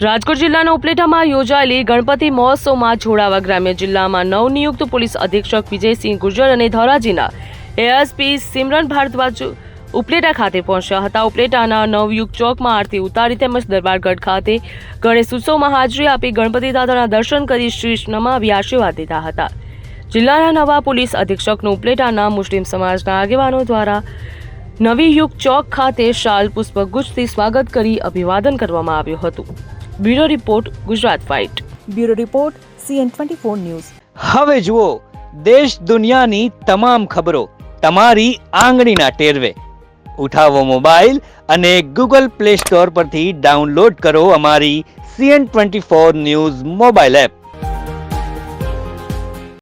રાજકોટ જિલ્લાના ઉપલેટામાં યોજાયેલી ગણપતિ મહોત્સવમાં જોડાવા ગ્રામ્ય જિલ્લામાં નવનિયુક્ત પોલીસ અધિક્ષક વિજયસિંહ ગુર્જર અને ધોરાજીના એએસપી સિમરન ભારદ્વાજ ઉપલેટા ખાતે પહોંચ્યા હતા. ઉપલેટાના નવયુગ ચોકમાં આરતી ઉતારી તેમજ દરબારગઢ ખાતે ગણેશ ઉત્સવમાં હાજરી આપી ગણપતિ દાદાના દર્શન કરી શીશ નમાવી આશીર્વાદ લીધા હતા. જિલ્લાના નવા પોલીસ અધિક્ષકનું ઉપલેટાના મુસ્લિમ સમાજના આગેવાનો દ્વારા નવી યુગ ચોક ખાતે શાલ પુષ્પગુચ્છથી સ્વાગત કરી અભિવાદન કરવામાં આવ્યું હતું. Bureau report Gujarat fight. Bureau report CN24 news. હવે જુઓ દેશ દુનિયાની તમામ ખબરો તમારી આંગળીના ટેરવે. ઉઠાવો મોબાઈલ અને Google Play Store પરથી ડાઉનલોડ કરો અમારી CN24 ન્યૂઝ મોબાઈલ એપ.